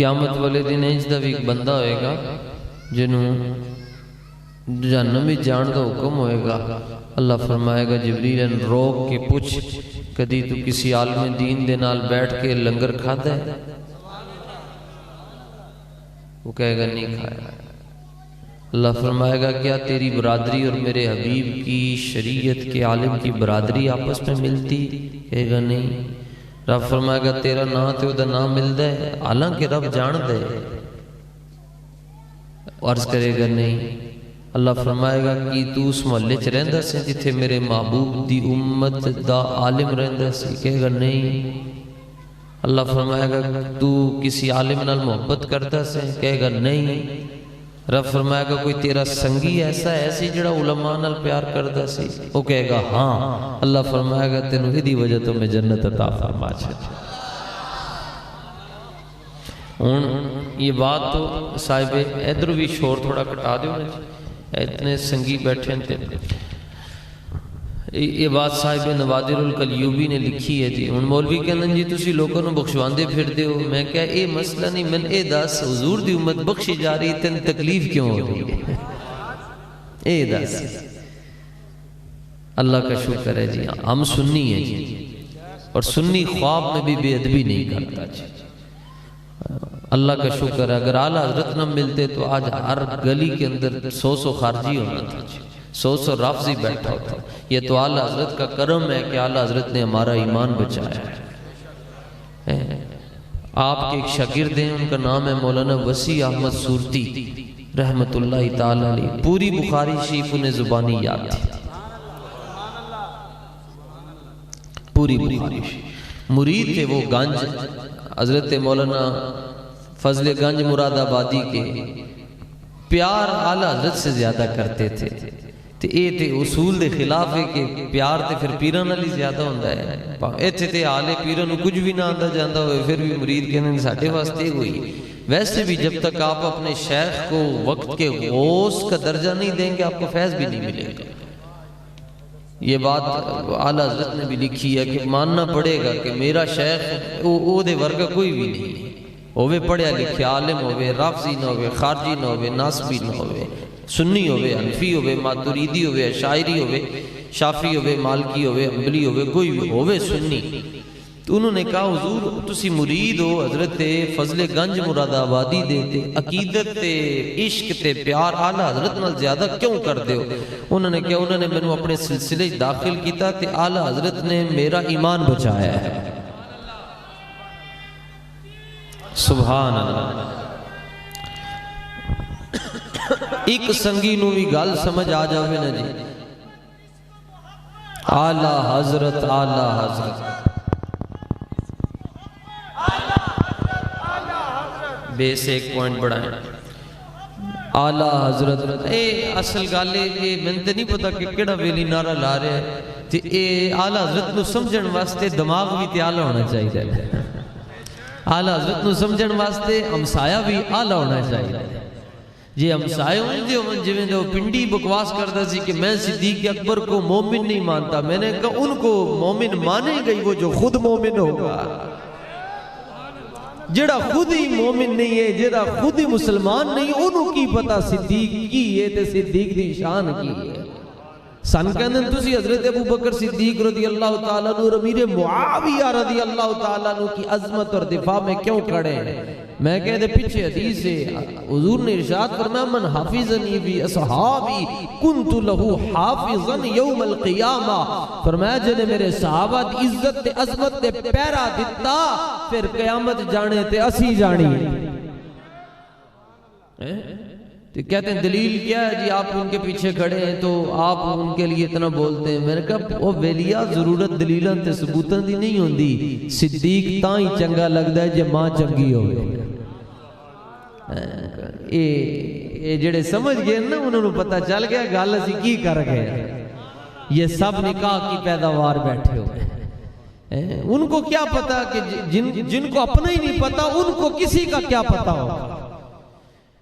قیامت والے دن انج دا بھی ایک بندہ ہوئے گا جنہوں جہنم میں جان دا حکم ہوئے گا. اللہ فرمائے گا جبریل روک کے پوچھ کدی تو کسی عالم دین دے نال بیٹھ کے لنگر کھاتا ہے؟ وہ کہے گا نہیں کھایا. اللہ فرمائے گا کیا تیری برادری اور میرے حبیب کی شریعت کے عالم کی برادری آپس میں ملتی؟ کہے گا نہیں. رب فرمائے گا تیرا نام تے او دا نام ملدا ہے؟ حالانکہ رب جان دے. عرض کرے گا نہیں. اللہ فرمائے گا کہ تو اس محلے چ رہندا سی جتھے میرے محبوب دی امت دا عالم رہندا سی؟ کہے گا نہیں. اللہ فرمائے گا تو کسی عالم نال محبت کرتا سی؟ کہے گا نہیں. رب فرمائے گا کوئی تیرا سنگی ایسا ایسی جڑا علماء نال پیار کرتا سی؟ وہ کہے گا ہاں. اللہ فرمائے گا تینوں ہی دی وجہ تو میں جنت عطا فرما چھڈی. یہ بات تو صاحب ادھر بھی شور تھوڑا کٹا دیو نا، اتنے سنگی بیٹھے تھے. یہ بات صاحب نوادر القلیوبی نے لکھی ہے جی. ان مولوی کہنا جی تسی لوگوں نے بخشواندے پھر دے ہو. میں کہا اے مسئلہ نہیں، میں اے دس حضور دی امت بخشی جا رہی تین تکلیف کیوں ہو رہی ہے؟ اے دس. اللہ کا شکر ہے جی ہم سنی ہیں جی، اور سنی خواب میں بھی بے ادبی نہیں کرتا جی. اللہ کا شکر ہے اگر اعلیٰ حضرت نہ ملتے تو آج ہر گلی کے اندر 100 خارجی ہونا تھا جی، 100 رافضی بیٹھا ہوتا. یہ تو اعلیٰ حضرت کا کرم ہے کہ اعلیٰ حضرت نے ہمارا ایمان بچایا ہے. آپ کے ایک شاگرد ہیں، ان کا نام ہے مولانا وسیع احمد صورتی رحمت اللہ تعالی علیہ. پوری بخاری شریف انہیں زبانی یاد تھی، پوری بخاری شریف. مرید تھے وہ گنج حضرت مولانا فضل گنج مراد آبادی کے. پیار اعلیٰ حضرت سے زیادہ کرتے تھے. تے اے تے اصول دے خلاف ہے کہ پیار تے پھر پیران علی زیادہ ہوندہ ہے. ایتھے تے آلے پیران کچھ بھی نہ آندہ جاندہ ہوئے پھر بھی مرید کہنے ساٹھے واسطے ہوئی. ویسے بھی جب تک آپ اپنے شیخ کو وقت کے غوث کا درجہ نہیں دیں گے آپ کو فیض بھی نہیں ملے گا. یہ بات اعلیٰ حضرت نے بھی لکھی ہے کہ ماننا پڑے گا کہ میرا شیخ او دے ورگا کوئی بھی نہیں. ہوئے پڑھیا لکھے عالم ہوئے، رافضی نہ ہوئے، خارجی نہ ہوئے، ناسبی نہ ہوئے، سنی ہوئے، حنفی ہوئے، ماتریدی ہوئے، شاعری ہوئے، شافی ہوئے، مالکی ہوئے، حنبلی ہوئے، کوئی بھی ہوئے سنی. تو انہوں نے کہا حضور تسی مرید ہو حضرت فضل گنج مراد آبادی دے تے عقیدت تے عشق تے پیار اعلیٰ حضرت نال زیادہ کیوں کر دے ہو؟ انہوں نے کہا انہوں نے میں نے اپنے سلسلے داخل کیتا تے اعلیٰ حضرت نے میرا ایمان بچایا ہے. سبحان اللہ. ایک سنگی نو بھی گال سمجھ آ جاوے نا جی. اعلیٰ حضرت اعلیٰ حضرت بیس ایک پوائنٹ بڑھائیں. اعلیٰ حضرت اے اصل گالے میں نے نہیں پتا کہ کیڑا ویلی نعرہ لا رہے ہیں. اے اعلیٰ حضرت نو سمجھن واسطے دماغ بھی تے اعلیٰ ہونا چاہیے. اعلیٰ حضرت نو سمجھن واسطے ہمسایہ بھی اعلیٰ ہونا چاہیے. جی ہمسایہ ہوندے ہو جویں دے پنڈی بکواس کرتا سی کہ میں صدیق اکبر کو مومن نہیں مانتا. میں نے کہا ان کو مومن مانے گئی وہ جو خود مومن ہوگا. جڑا خود ہی مومن نہیں ہے، جڑا خود ہی مسلمان نہیں، انہوں کی پتا صدیق کی ہے تے صدیق دی شان کی ہے. سن کہنے تسی حضرت ابو بکر صدیق رضی اللہ تعالیٰ عنہ اور امیر معاویہ رضی اللہ تعالیٰ عنہ کی عظمت اور دفاع میں کیوں کھڑے ہیں؟ میں کہتے پیچھے حدیث ہے حضور نے ارشاد فرمایا من حافظنی بی اصحابی کنت لہو حافظا یوم القیامہ. فرمایا جنہیں میرے صحابہ دی عزت تے عظمت تے پیرا دیتا پھر قیامت جانے تے اسی جانی. تو کہتے ہیں دلیل کیا ہے جی؟ آپ ان کے پیچھے کھڑے ہیں تو آپ ان کے لیے اتنا بولتے ہیں. میں نے کہا وہ ویلیہ ضرورت دلیلان تے ثبوتان دی نہیں ہوندی. صدیق تاں ہی چنگا لگتا ہے جب ماں چنگی ہوئے. اے جڑے سمجھ گئے نا انہوں نے پتہ چل گیا گال اسی کی کر گئے. یہ سب نکاح کی پیداوار بیٹھے ہوئے. ان کو کیا پتا کہ جن کو اپنا ہی نہیں پتا ان کو کسی کا کیا پتا ہوگا.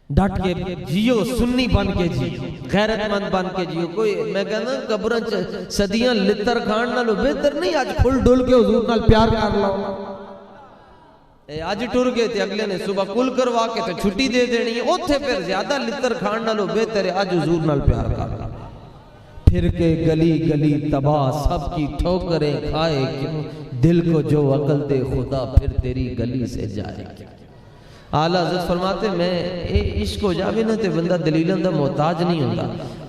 ڈٹ کے جیو، سنی بن کے جیو، غیرت مند بن کے جیو. کوئی میں کہنا قبرن صدیاں لتر کھان نالو بہتر نہیں آج پھل ڈول کے حضور نال پیار کر لاؤ. اج ٹر گئے تے اگلے نے صبح کل کروا کے تے چھٹی دے دینی ہے، اوتھے پھر زیادہ لتر کھان نالو بہتر ہے اج حضور نال پیار کر لو۔ پھر کے گلی گلی تباہ سب کی ٹھوکریں کھائے کیوں، دل کو جو عقل دے خدا پھر تیری گلی سے جائے کیوں۔ اعلیٰ حضرت فرماتے میں عشق ہو جاوے نہ تے بندہ دلیلن دا محتاج نہیں ہوندا۔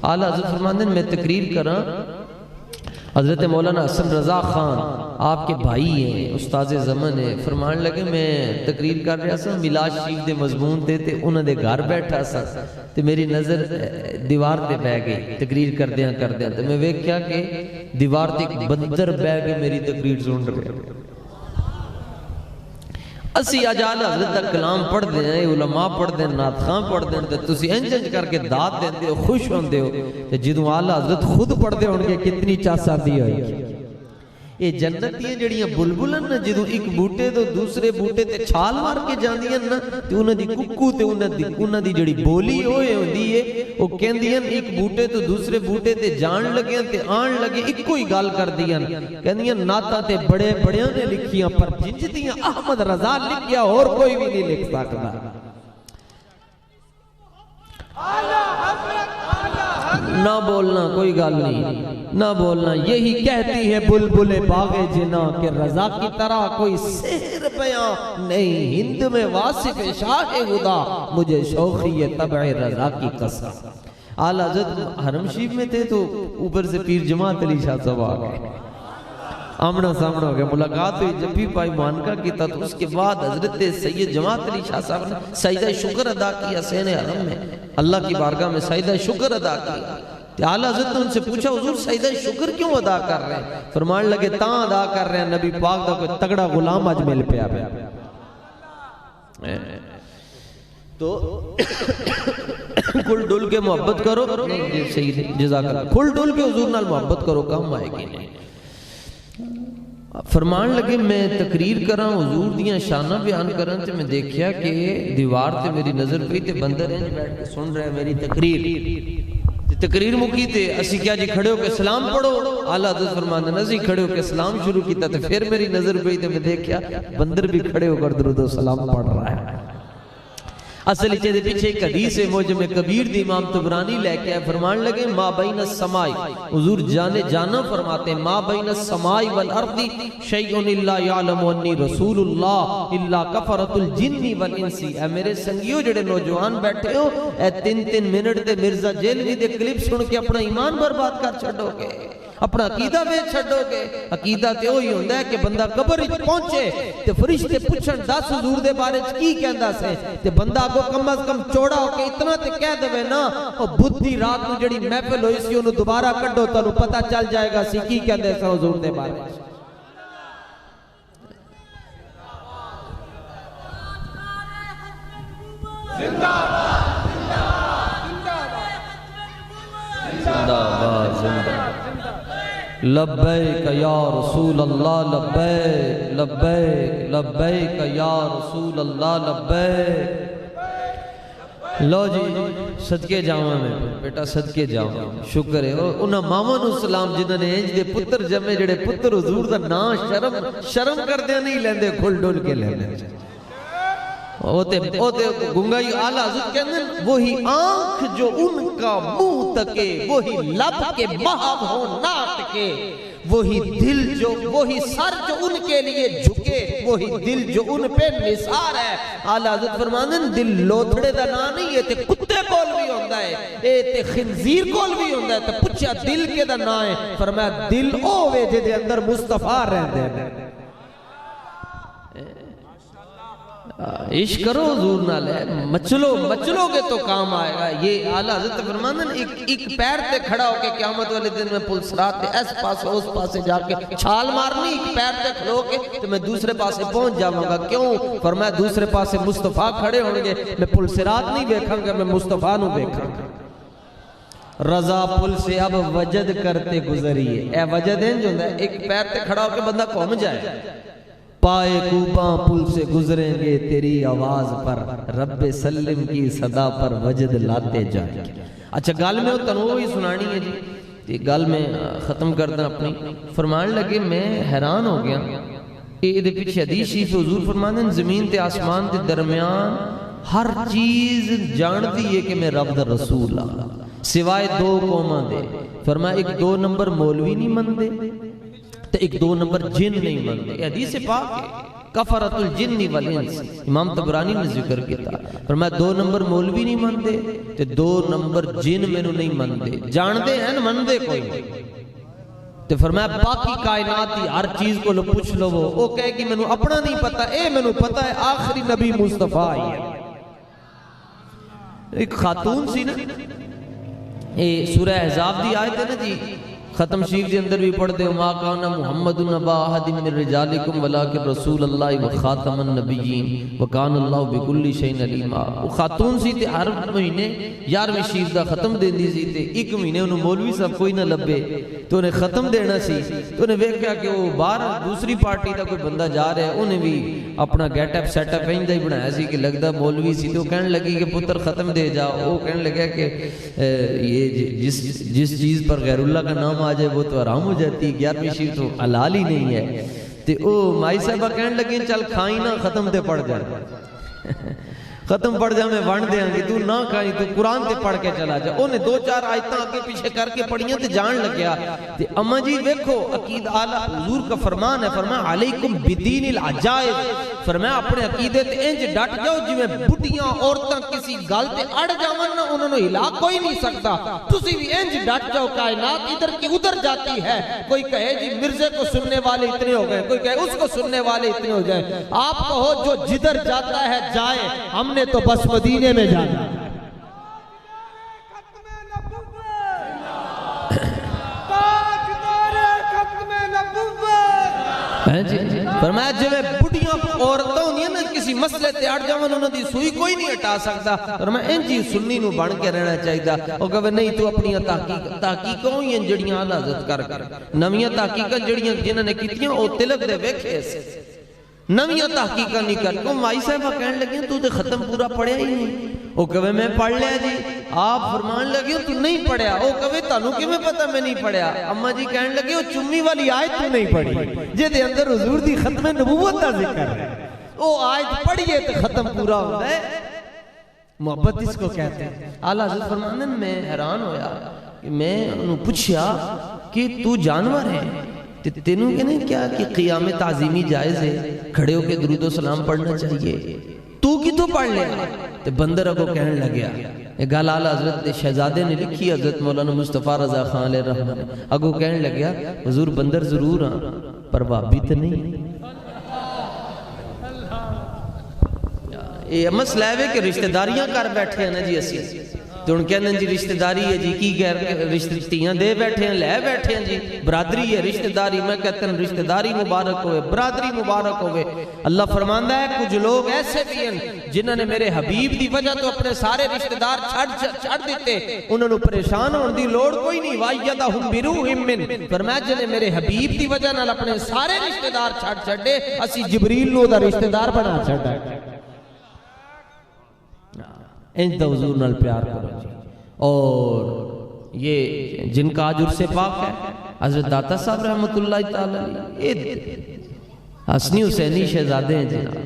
اعلیٰ حضرت فرماتے میں تقریر کراں، حضرت مولانا حسن رضا خان آپ کے بھائی ہیں، استاذ زمن ہیں، فرمان لگے میں تقریر کر رہا سا میلاد شریف دے مضمون تے انہوں نے گھر بیٹھا سا تے میری نظر دیوار تے بہ گئی تقریر کردیاں تے میں ویکھیا کہ دیوار تے ایک بندر بہ کے میری تقریر سن رہے ہیں۔ اسی اجال حضرت کا کلام پڑھ دیں، علماء پڑھ دیں، نعت خان پڑھ دیں تے تسی انج کر کے داد دیندے ہو، خوش ہوندے ہو تے جدوں اعلیٰ حضرت خود پڑھ دے ہونگے کتنی چاسا دی ہوئی۔ یہ جنتیاں جڑیاں بلبلن نا جدوں ایک بوٹے تو دوسرے بوٹے تے چھال مار کے جاندیاں نا تے انہاں دی ککو تے انہاں دی جڑی بولی ہوئے ہوندی ہے وہ کہندیاں ایک بوٹے تو دوسرے بوٹے تے جان لگے تے آن لگے ایک کوئی گال کر دیاں کہندیاں نعتاں تے بڑے بڑیاں نے لکھیاں پر جنج دیاں احمد رضا لکھیا اور کوئی بھی نہیں لکھ سکتا۔ نہ بولنا کوئی گال نہیں، نہ بولنا، یہی کہتی ہے بلبل باغ جنا کہ رضا کی طرح کوئی سحر بیان نہیں، ہند میں واصف شاہ خدا مجھے شوخی طبع رضا کی قسم۔ اعلیٰ حضرت حرم شریف میں تھے تو اوپر سے پیر جماعت علی شاہ صاحب آ گئے، آمنا سامنا ہو گیا، ملاقات ہوئی، جب بھی پائی معانقہ کی تھا تو اس کے بعد حضرت سید جماعت علی شاہ صاحب نے سجدہ شکر ادا کیا سین حرم میں، اللہ کی بارگاہ میں سجدہ شکر ادا کیا۔ اعلیٰ حضرت نے ان سے پوچھا حضور سجدہ شکر کیوں ادا کر رہے ہیں؟ فرمان لگے تاں ادا کر رہے ہیں نبی پاک دا کوئی تگڑا غلام آج مل پیا پیا۔ تو کھل ڈل کے محبت کرو، جزاک اللہ، کھل ڈل کے حضور نال محبت کرو، کام آئے گی نہیں۔ فرمان لگے میں تقریر کراں حضور دیاں شانہ بیان کراں تے میں دیکھیا کہ دیوار تے میری نظر پئی تے بندر انج بیٹھ کے سن رہے میری تقریر مکی تے اسی کیا جی کھڑے ہو کے سلام پڑھو۔ اعلیٰ حضرت فرماندے نزی کھڑے ہو کے سلام شروع کیتا تے پھر میری نظر پئی تے میں دیکھیا بندر بھی کھڑے ہو کر درود و سلام پڑھ رہا ہے۔ اصل اچھے دے پیچھے ایک حدیث ہے موجم کبیر دی امام طبرانی لے کے فرمان لگے ما بین السمائی، حضور جانا فرماتے ہیں ما بین السمائی والارض شیئن اللہ یعلم انی رسول اللہ اللہ کفرت الجن والانسی۔ اے میرے سنگیو جڑے نوجوان بیٹھے ہو اے 3 منٹ دے مرزا جیلوی دے کلپ سن کے اپنا ایمان برباد کر چھڑو گے، اپنا عقیدہ میں چھڑو گے۔ عقیدہ تے ہوئی ہوندہ ہے کہ بندہ قبر ہی پہنچے تے فرشتے پوچھن 10 حضور دے بارے کی کہندہ سے تے بندہ کو کم از کم چوڑا ہو کے اتنا تے کہہ دے نا او بدھی رات نو جڑی محفل ہوئی سی انہوں دوبارہ کڈو تانوں پتہ چل جائے گا سی کی کہندے سے حضور دے بارے۔ زندہ باد زندہ لبیک یا رسول اللہ لبیک لبیک لبیک یا رسول اللہ لبیک۔ لو جی صدقے جاواں میں بیٹا صدقے جاواں، شکر ہے انہاں مامان السلام جنہاں نے انج دے پتر جمے جڑے پتر حضور دا نا شرم کردے نہیں لیندے کھل ڈول کے لیندے۔ ہوتے گنگائی اعلیٰ حضرت کہتے ہیں وہی آنکھ جو ان کا منہ تکے، وہی لب کے محب ہو ناٹ کے، وہی دل جو وہی سر جو ان کے لیے جھکے، وہی دل جو ان پہ نثار ہے۔ اعلیٰ حضرت فرماتے ہیں دل لوتھڑے دا نا نہیں ہے تے کتے کول بھی ہوندہ ہے، اے تے خنزیر کول بھی ہوندہ ہے، تے پچھا دل کے دا نا ہے۔ فرمایا دل اوے جے دے اندر مصطفیٰ رہندے ہیں۔ عشق کرو حضور نال ہے، مچلو گے تو کام آئے گا۔ یہ اعلیٰ حضرت فرماندن ایک پیر تے کھڑا ہو کے قیامت والے دن میں پل صراط تے اس پاس اس پاسے جا کے چھال مارنی، ایک پیر تے کھڑو کے تو میں دوسرے پاسے پہنچ جاؤں گا۔ کیوں؟ فرمایا دوسرے پاسے مصطفیٰ کھڑے ہوں گے، میں پل صراط نہیں دیکھاں گا، میں مصطفیٰ نو دیکھاں گا۔ رضا پل سے اب وجد کرتے گزریے، اے وجد ہیں جو ایک پیر تے کھڑا ہو کے بندہ قوم جائے، پائے کوباں پل سے گزریں گے تیری آواز پر، رب سلم کی صدا پر وجد لاتے جائیں گے۔ اچھا گال میں تنوعی سنانی ہے جی، یہ گال میں ختم کردہ اپنی۔ فرمان لگے میں حیران ہو گیا یہ پیچھے حدیث شریف حضور فرماتے ہیں زمین تے آسمان دے درمیان ہر چیز جان دی ہے کہ میں رب دا رسول ہاں سوائے دو قوماں دے. فرمایا ایک 2 نمبر مولوی نہیں مندے تے ایک 2 نمبر جن نہیں مندے. یہ حدیث پاک ہے کفرت الجن والانس امام طبرانی نے ذکر کیا. فرمایا 2 نمبر مولوی نہیں مندے تے 2 نمبر جن مینوں نہیں مندے. جاندے ہیں مندے کوئی نہیں. تے فرمایا باقی کائنات دی ہر چیز کو لو پوچھ لو وہ کہے کہ مینوں اپنا نہیں پتا اے مینوں پتا ہے آخری نبی مصطفیٰ ہی ہے. ایک خاتون سی نا یہ سورہ احزاب دی آیت ہے نا جی ختم شریف دے اندر بھی پڑھ دے ما کان محمد نبا احد من رجالکم ولکن رسول اللہ وخاتم النبیین وکان اللہ بکل شیء علیما. وہ خاتون سی تے ہر مہینے 11ویں شریف دا ختم دیندی سی تے ایک مہینے انہوں مولوی صاحب کوئی نہ لبے تو انہیں ختم دینا سی تو انہیں ویکھیا کہ وہ باہر دوسری پارٹی دا کوئی بندہ جا رہا ہے انہیں بھی اپنا گیٹ اپ سیٹ اپ ایندا ہی بنایا سی کہ لگدا مولوی سی تو کہنے لگی کہ پتر ختم دے جا. وہ کہنے لگا کہ یہ جس چیز پر غیر اللہ کا نام آ جائے وہ تو حرام ہو جاتی ہے 11ویں شریف تو حلال ہی نہیں ہے. تے او مائی صاحبہ کہنے لگے چل کھائی نہ ختم تے پڑھ جا ختم پڑھ جا میں ون دیاں گی تو نہ کھائی تو قرآن تے پڑھ کے چلا جا. انہیں 2-4 آیتاں آگے پیچھے کر کے پڑھیاں تے جان لگیا. تے اما جی دیکھو عقید اعلیٰ حضور کا فرمان ہے فرمایا علیکم بدین العجائب. فرمایا اپنے عقیدے تے انج ڈٹ جاؤ جی میں بڑھیاں عورتاں کسی گل تے اڑ جاون نہ انہوں نے ہلا کوئی نہیں سکتا. تسی بھی انج ڈٹ جاؤ کائنات ادھر کی ادھر جاتی ہے. کوئی کہے جی مرزے کو سننے والے اتنے ہو گئے کوئی کہے اس کو سننے والے اتنے ہو جائیں. آپ کہو جو جدھر جاتا ہے جائے ہم نے تو بس مدینے میں جانا. فرمایا جو میں بڑھیاں عورتوں ہوندی ہیں نا کسی مسئلے تے اڑ جاون انہاں دی سوئی کوئی نہیں ہٹا سکتا. فرمایا انجی سنی نو بن کے رہنا چاہیے. او کہے نہیں تو اپنی تحقیقاں ہوئی ہیں جڑیاں اعلی حضرت کر نویاں تحقیقاں جڑیاں جنہاں نے کیتیاں او تلک دے ویکھے نویاں تحقیقاں نہیں کر. تو مائی صاحبہ کہنے لگے تو تے ختم پورا پڑھیا ہی نہیں. او کہے میں پڑھ لیا جی. آپ فرمان لگے تو نہیں پڑھیا. او کہے تانوں کیویں پتہ میں نہیں پڑھیا. اما جی کہنے لگے او چمی والی آیت تو نہیں پڑھی جے دے اندر حضور دی ختم نبوت دا ذکر ہے. او آیت پڑھیے تے ختم پورا ہوندا ہے. محبت اس کو کہتے ہیں. اعلیٰ حضرت فرمانے میں حیران ہویا کہ میں انہوں پوچھیا کہ تو جانور ہے تینوں کہنے کیا کہ قیام تعظیمی جائز ہے کھڑے ہو کے درود و سلام پڑھنا چاہیے تو کی تو پڑھ لیا. تے بندر اگو کہنے لگیا یہ گل اعلیٰ حضرت شہزادے نے لکھی حضرت مولانا مصطفیٰ رضا خان علیہ الرحمن اگو کہنے لگیا حضور بندر ضرور ہاں پر بابی تو نہیں. یہ مسئلہ ہے کہ رشتہ داریاں کر بیٹھے ہیں نا جی اسی تو ان کہنے جی رشتہ داری ہے جی کی رشتہ دے بیٹھے ہیں لے بیٹھے ہیں جی برادری ہے رشتہ داری. میں کہتا ہوں رشتہ داری مبارک ہوئے برادری مبارک ہوئے. اللہ فرماندہ ہے کچھ لوگ ایسے بھی ہیں جنہوں نے میرے حبیب دی وجہ تو اپنے سارے رشتہ دار چھڑ دیتے انہوں نے پریشان ہونے دی لوڑ کوئی نہیں. وَأَيَّدَهُمْ بِرُوحٍ مِّنْ فرمایا جنہیں میرے حبیب دی وجہ نال اپنے سارے رشتہ دار چھڑ دے اسی جبریل نو دا رشتہ دار بنا چھڑا. انج دا حضور نال پیار کرو جی. اور یہ جن کا آج عرص پاک ہے حضرت داتا صاحب رحمت اللہ تعالی حسنی حسینی شہزادے ہیں جناب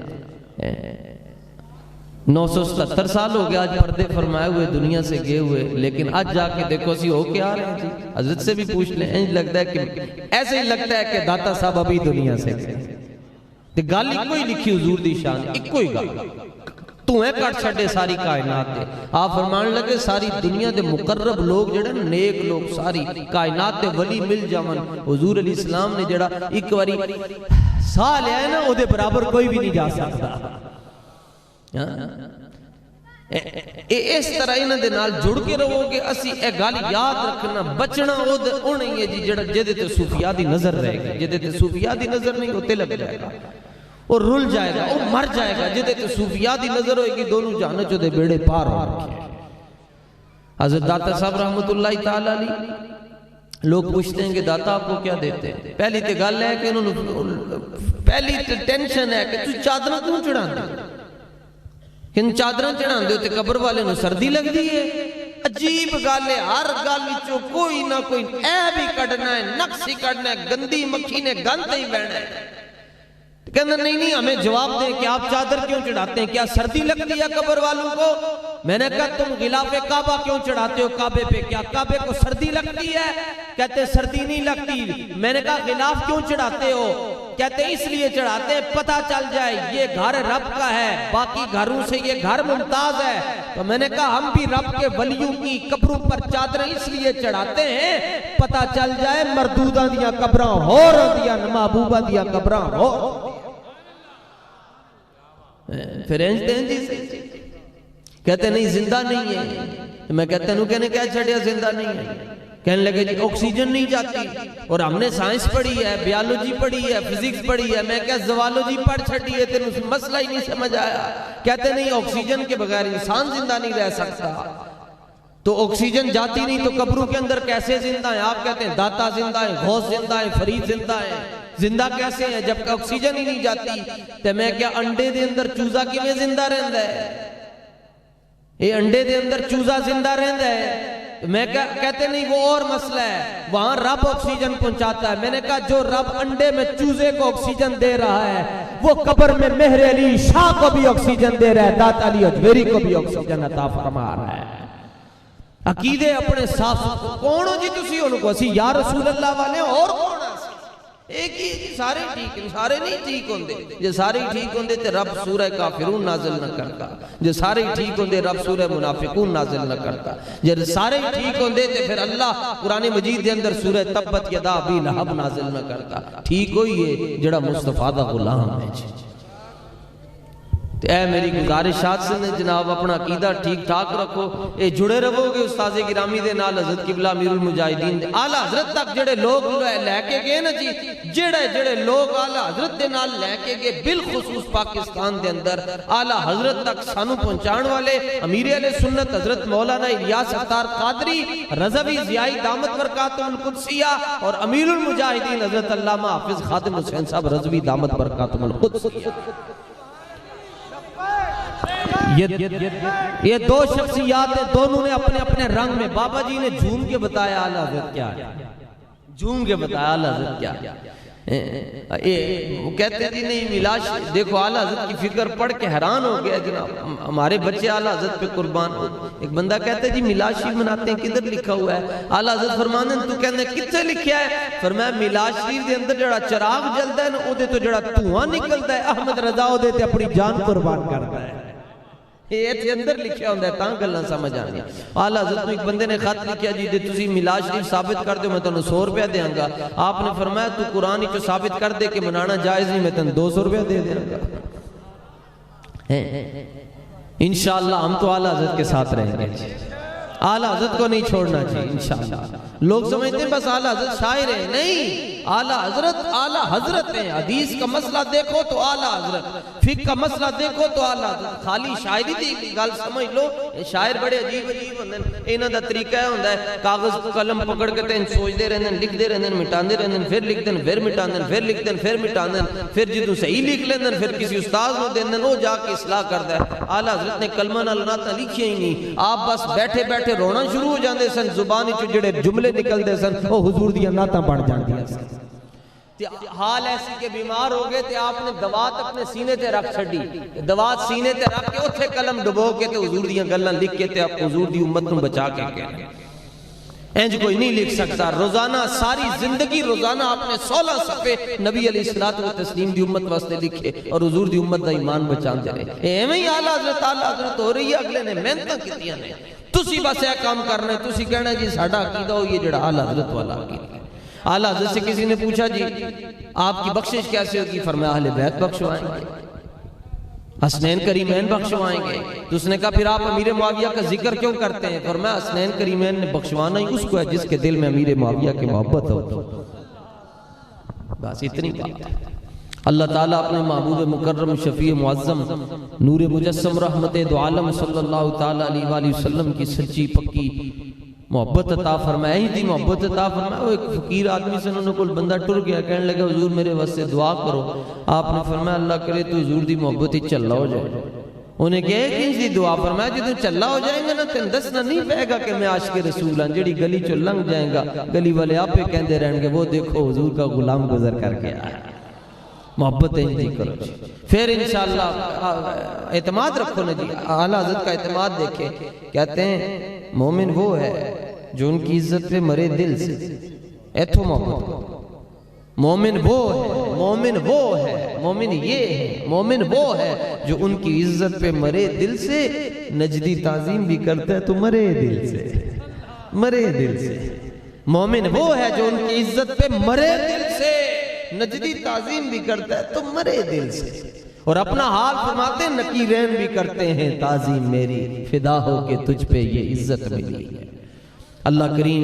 977 سال ہو گیا آج پردے فرمائے ہوئے دنیا سے گئے ہوئے لیکن آج جا کے دیکھو اسی ہو کے آ رہے ہیں جی. حضرت سے بھی پوچھ لیں انج لگتا ہے کہ ایسے ہی لگتا ہے کہ داتا صاحب ابھی دنیا سے گئے. گل ایک کوئی لکھی حضور دی شان ایک کوئی گل تو ہے کٹ چھڑے ساری کائنات دے. آپ فرمان لگے ساری دنیا دے مقرب لوگ جڑے نیک لوگ ساری کائنات دے ولی مل جاون حضور علیہ السلام نے جڑا ایک واری سا لیا ہے نا او دے برابر کوئی بھی نہیں جا سکتا. اس طرح انہاں دے نال جڑ کے رہو گے اسی اے گل یاد رکھنا بچنا او نہیں ہے جی جڑا جدے تے صوفیاء دی نظر رہے گی جدے تے صوفیاء دی نظر نہیں ہوتے لگ جائے گا اور رل جائے گا اور مر جائے گا. جدے تے صوفیاء دی نظر ہوئے گی دونوں جہاں چو دے بیڑے پار ہو رکھے. حضرت داتا صاحب رحمت اللہ تعالی علیہ لوگ پوچھتے ہیں کہ داتا آپ کو کیا دیتے ہیں. پہلی تے گل ہے کہ انہوں پہلی تے ٹینشن ہے کہ تو چادرہ کیوں چڑھان دے کہ چادرہ چڑھان دے تے قبر والے نو سردی لگ دی ہے. عجیب گالے ہر گالی چو کوئی نہ کوئی اے بھی کڑنا ہے نقص ہی کڑنا ہے گندی مکھی نے گند ہی بہنا ہے. کہنا نہیں ہمیں جواب دیں کہ آپ چادر کیوں چڑھاتے ہیں؟ کیا سردی لگتی ہے قبر والوں کو؟ میں نے کہا تم غلاف کعبہ کیوں چڑھاتے ہو کعبے پہ؟ کیا کعبے کو سردی لگتی ہے؟ کہتے سردی نہیں لگتی۔ میں نے کہا غلاف کیوں چڑھاتے ہو؟ کہتے اس لیے چڑھاتے پتہ چل جائے یہ گھر رب کا ہے، باقی گھروں سے یہ گھر ممتاز ہے۔ تو میں نے کہا ہم بھی رب کے ولیوں کی قبروں پر چادریں اس لیے چڑھاتے ہیں پتہ چل جائے مردودہ دیا قبراں ہو رہا محبوبہ دیا قبراں ہو۔ پھر جی سے کہتے نہیں زندہ نہیں ہے۔ میں کہتا ہوں کہنے کیا چھڑیا زندہ نہیں ہے؟ کہنے لگے جی آکسیجن نہیں جاتی، اور ہم نے سائنس پڑھی ہے، بیالوجی پڑھی ہے، فزکس پڑھی ہے۔ میں کہا زوالوجی پڑھ چھڑی ہے، تینوں مسئلہ ہی نہیں سمجھ آیا۔ کہتے نہیں آکسیجن کے بغیر انسان زندہ نہیں رہ سکتا۔ تو آکسیجن جاتی نہیں تو قبروں کے اندر کیسے زندہ ہیں؟ آپ کہتے ہیں داتا زندہ ہیں، غوث زندہ ہیں، فرید زندہ ہیں۔ زندہ کیسے ہیں جب آکسیجن ہی نہیں جاتی؟ تو میں کیا انڈے دے اندر چوزا کیویں زندہ رہندا ہے؟ یہ انڈے دے اندر چوزا زندہ رہندا ہے؟ میں کہتے نہیں وہ اور مسئلہ ہے، وہاں رب آکسیجن پہنچاتا ہے۔ میں نے کہا جو رب انڈے میں چوزے کو آکسیجن دے رہا ہے وہ قبر میں مہر علی شاہ کو بھی آکسیجن دے رہا ہے، داتا علی اجمیری کو بھی آکسیجن عطا فرما رہا ہے۔ عقیدے اپنے صاف کون ہو جی تسی انہوں کو؟ اسی یا رسول اللہ والے اور کون ہے؟ ایک ہی سارے ٹھیک ہیں، سارے نہیں ٹھیک ہوندے۔ جے سارے ٹھیک ہوندے تے رب سورہ کافرون نازل نہ کرتا، جے سارے ٹھیک ہوندے رب سورہ منافقون نازل نہ کرتا، جے سارے ٹھیک ہوندے تے پھر اللہ قرآن مجید دے اندر سورہ تبت یدا ابی لہب نازل نہ کرتا۔ ٹھیک ہوئی ہے جڑا مصطفیٰ دا غلام ہے۔ اے میری گزارشات سے جناب اپنا عقیدہ ٹھیک ٹھاک رکھو، اے جڑے رہو گے استاذ گرامی دے نال حضرت قبلہ امیر المجاہدین دے اعلیٰ حضرت تک جڑے لوگ لے کے گئے نا جی، جڑے لوگ اعلیٰ حضرت دے نال لے کے گئے بالخصوص پاکستان دے اندر اعلیٰ حضرت تک سانو پہنچان والے امیر علیہ سنت حضرت مولانا الیاس اختار قادری رضوی ضیائی دامت برکاتہم القدسیہ اور امیر المجاہدین حضرت علامہ حافظ خادم حسین صاحب رضوی دامت برکاتہم القدسیہ، یہ دو شخصیات ہیں، دونوں نے اپنے اپنے رنگ میں۔ بابا جی نے جھوم کے بتایا اعلیٰ حضرت کیا ہے، جھوم کے بتایا اعلیٰ حضرت کیا ہے۔ وہ کہتے جی نہیں میلاد دیکھو اعلیٰ حضرت کی فکر پڑھ کے حیران ہو گیا جناب، ہمارے بچے اعلیٰ حضرت پہ قربان ہو۔ ایک بندہ کہتا ہے جی میلاد شریف مناتے ہیں کدھر لکھا ہوا ہے؟ اعلیٰ حضرت فرمانے تو کہنے کتنے لکھیا ہے؟ فرمایا میلاد شریف دے اندر جڑا چراغ جلدا ہے نا او دے تو جڑا دھواں نکلدا ہے احمد رضا او دے تے اپنی جان قربان کردا ہے۔ یہ تے اندر لکھیا ہوندہ ہے تاں گلاں سمجھ آنی۔ اعلیٰ حضرت ایک بندے نے خط لکھیا جی جے تسی میلاد شریف ثابت کر دے میں تانوں 100 روپیہ دیاں گا۔ آپ نے فرمایا تو قرآن ہی تو ثابت کر دے کہ منانا جائز نہیں، میں تانوں 200 روپیہ دے دیاں گا۔ انشاءاللہ ہم تو اعلیٰ حضرت کے ساتھ رہیں گے، اعلیٰ حضرت کو نہیں چھوڑنا چاہیے انشاءاللہ۔ لوگ سمجھتے ہیں بس اعلیٰ حضرت شاعر ہیں، نہیں، اعلیٰ حضرت ہیں۔ حدیث کا مسئلہ دیکھو تو اعلیٰ حضرت، فقہ کا مسئلہ دیکھو تو اعلیٰ حضرت۔ خالی شاعری دی گل سمجھ لو، شاعر بڑے عجیب ہوندے ہیں، انہاں دا طریقہ ہے ہوندا ہے کاغذ قلم پکڑ کے تے سوچدے رہندے ہیں، لکھدے رہندے ہیں، مٹاندے رہندے ہیں، پھر لکھدے ہیں، پھر مٹاندے ہیں، پھر لکھدے ہیں، پھر مٹاندے ہیں، پھر جدوں صحیح لکھ لیندے ہیں پھر کسی استاد نوں دیندے ہیں، وہ جا کے اصلاح کردا ہے۔ اعلیٰ حضرت نے کلمہ نال نعتاں لکھیاں ہی نہیں، آپ بس بیٹھے بیٹھے رونا شروع ہو جاندے سن، زبان وچوں جڑے جملے نکلدے سن وہ حضور دیاں نعتاں بن جاندیاں سن۔ حال ایسی کہ بیمار ہو گئے تھے، آپ نے دوات اپنے سینے تے رکھ چھڑی، دوات سینے تے رکھ کے اتھے قلم ڈبو کے تے حضور دیاں گلاں لکھ کے تے آپ حضور دی امت نوں بچا کے کہنے اینج کوئی نہیں لکھ سکتا۔ روزانہ ساری زندگی روزانہ آپ نے 16 صفحے نبی علیہ السلام دی امت واسطے لکھے اور حضور دی امت دا ایمان بچاندے رہے۔ ایویں ہی اعلیٰ حضرت ہو رہی ہے، اگلے نے محنتاں کیتیاں نے، تسی بس یہ کام کرنا ہے، تسی کہنا جی ساڈا عقیدہ ہو یہ جڑا اعلیٰ حضرت والا عقیدہ۔ اعلیٰ حضرت سے کسی نے پوچھا جی آپ کی بخشش کیسے ہوگی؟ فرمایا اہل بیت بخشوائیں گے، حسنین کریمین بخشوائیں گے۔ تو اس نے کہا پھر آپ امیر معاویہ کا ذکر کیوں کرتے ہیں؟ فرمایا حسنین کریمین نے بخشوانا ہی اس کو ہے جس کے دل میں امیر معاویہ کی محبت ہو۔ بس اتنی بات ہے۔ اللہ تعالیٰ اپنے محبوب مکرم شفیع معظم نور مجسم رحمت دو عالم صلی اللہ تعالیٰ علیہ وآلہ وسلم کی سچی پکی محبت عطا فرمائے، ہی دی محبت عطا فرمائے۔ وہ ایک فقیر آدمی سے انہوں نے کوئی بندہ ٹر گیا، کہنے لگا حضور میرے واسطے دعا کرو۔ آپ نے فرمایا اللہ کرے تو حضور دی محبت ہی چلا ہو جائے۔ انہیں کہے کہ اس دی دعا فرمایا جدو چلا ہو جائیں گے نا تین دسنا نہیں پائے گا کہ میں عاشق رسول ہوں، جڑی گلی چو لنگ جائیں گا گلی والے آپ پہ کہندے رہیں گے وہ دیکھو حضور کا غلام گزر کر کے آیا۔ محبتیں جی کرو جی، پھر انشاءاللہ اعتماد رکھو نا جی۔ اعلیٰ حضرت کا اعتماد دیکھیں، کہتے ہیں مومن وہ ہے جو ان کی عزت پہ مرے دل سے، ایتھو محبت۔ مومن وہ ہے، مومن وہ ہے، مومن یہ ہے، مومن وہ ہے جو ان کی عزت پہ مرے دل سے، نجدی تعظیم بھی کرتا ہے تو مرے دل سے، مرے دل سے۔ مومن وہ ہے جو ان کی عزت پہ مرے دل سے، نجدی تعظیم بھی کرتا ہے تو مرے دل سے، اور اپنا حال فرماتے ہیں نکیرین بھی کرتے ہیں تعظیم میری، فدا ہو کے تجھ پہ یہ عزت ملی ہے۔ اللہ کریم